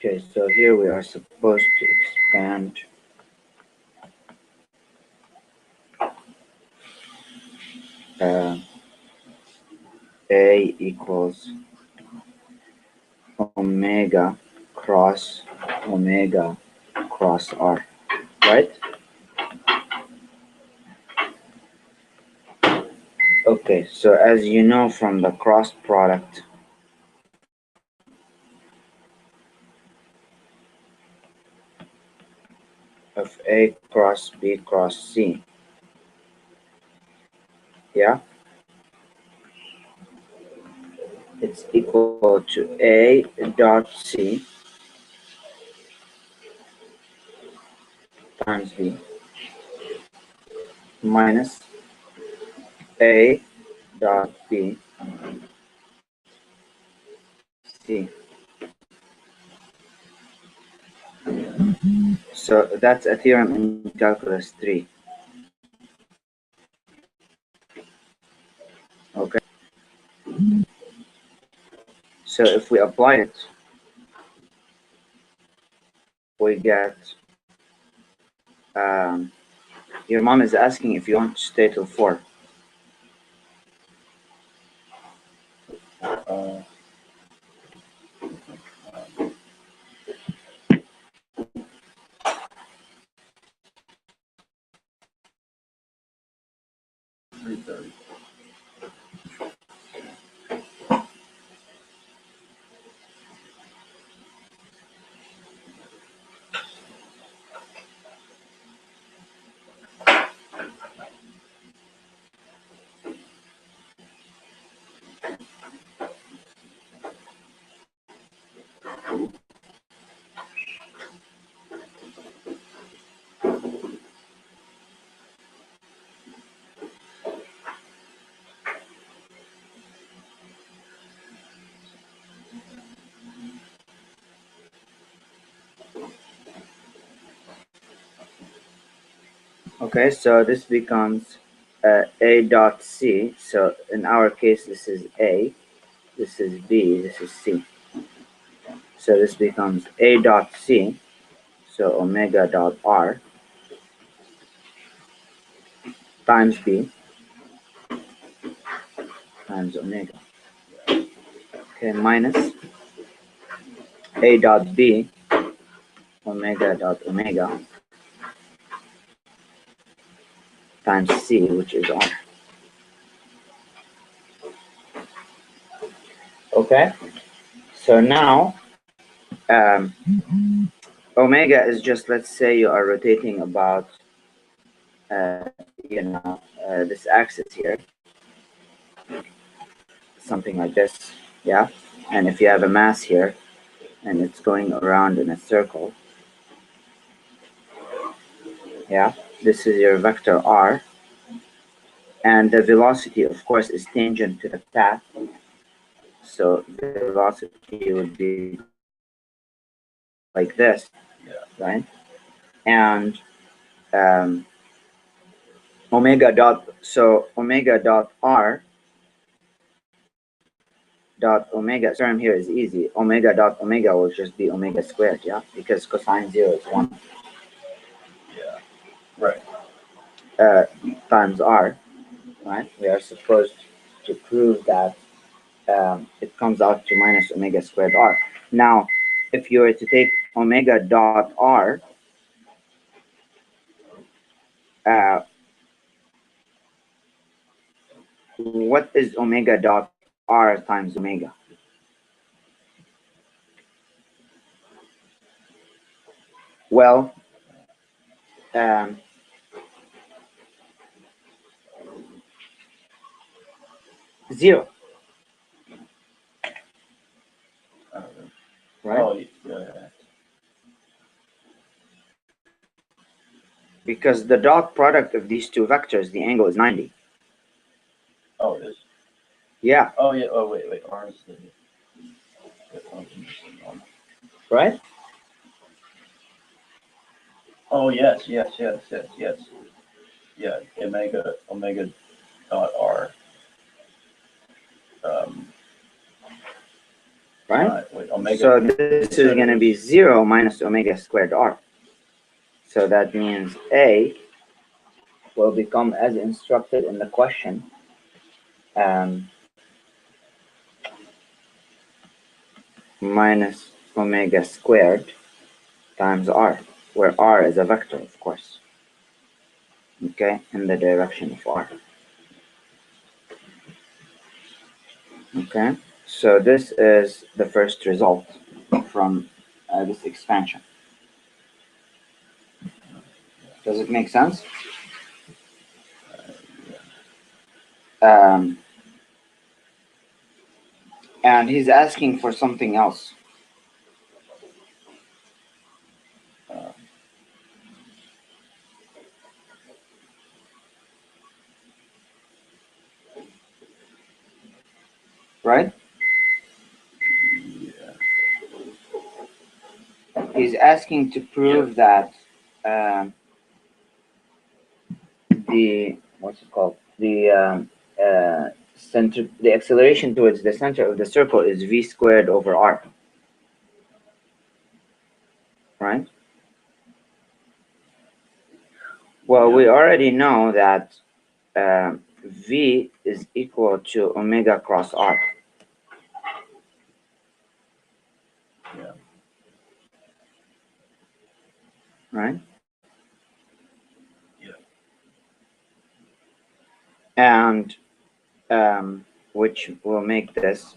Okay, so here we are supposed to expand uh, A equals omega cross omega cross R, right? Okay, so as you know from the cross product of A cross B cross C, yeah, it's equal to A dot C times B minus A dot B C. So that's a theorem in calculus 3. Okay. So if we apply it, we get your mom is asking if you want to stay till 4. Uh, 3:30. Okay, so this becomes A dot C. So in our case, this is A, this is B, this is C. So this becomes A dot C, so omega dot R times B times omega. Okay, minus A dot B, omega dot omega times C, which is R. Okay, so now omega is just, let's say you are rotating about, this axis here, something like this, yeah? And if you have a mass here, and it's going around in a circle, yeah? This is your vector R, and the velocity, of course, is tangent to the path, so the velocity would be like this, right? And omega dot R dot omega term here is easy. Omega dot omega will just be omega squared, yeah? Because cosine 0 is 1. Yeah. Right. Times R, right? We are supposed to prove that it comes out to minus omega squared R. Now, if you were to take omega dot R, uh, what is omega dot R times omega? Well, um, zero, right? Oh, yeah. Because the dot product of these two vectors, the angle is 90. Oh, it is. Yeah. Oh, yeah. Oh, wait. R is the. Right? Oh, yes. Yeah. Omega dot R. Right? Wait. omega. So this is going to be 0 minus omega squared r. So that means A will become as instructed in the question, minus omega squared times r, where r is a vector, of course, okay, in the direction of r. Okay, so this is the first result from this expansion. Does it make sense? And he's asking for something else. Right? He's asking to prove that the, what's it called? The center, the acceleration towards the center of the circle is v squared over r. Right? Well, we already know that v is equal to omega cross r. Yeah. Right? Yeah. And which will make this,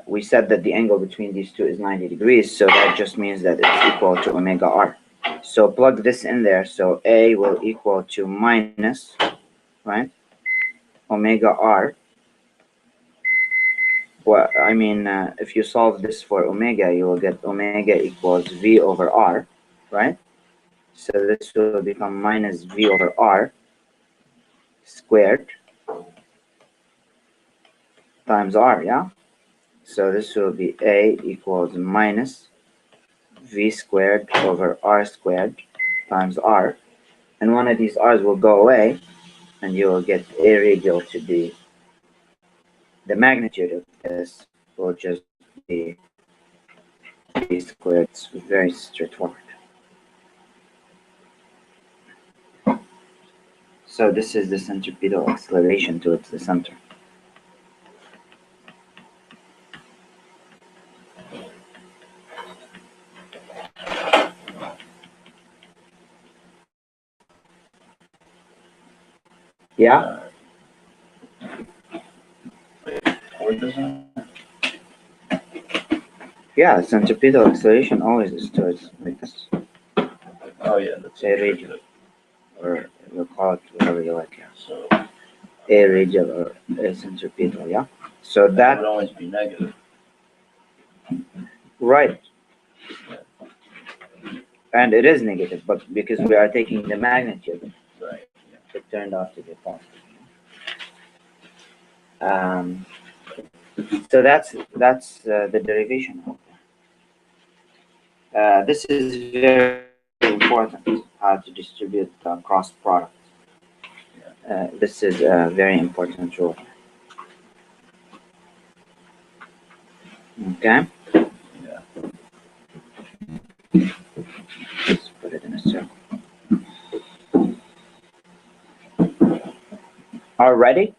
we said that the angle between these two is 90 degrees, so that just means that it's equal to omega r. So plug this in there, so A will equal to minus, right, omega r. Well, I mean, if you solve this for omega, you will get omega equals v over r, right? So this will become minus v over r squared times r, yeah? So this will be A equals minus v squared over r squared times r. And one of these r's will go away, and you will get A radial to be, the magnitude of this will just be v squared. It's very straightforward. So this is the centripetal acceleration towards the center. Yeah? What is that? Yeah, centripetal acceleration always is towards like this. Oh yeah, that's A radial, or we'll call it whatever you like. Yeah. So A radial or A centripetal, yeah? So that that, would always be negative. right. And it is negative, but because we are taking the magnitude, Right. it turned out to be positive. So that's the derivation. This is very important, how to distribute cross product. This is a very important rule. Okay? Yeah. Let's put it in a circle. All ready?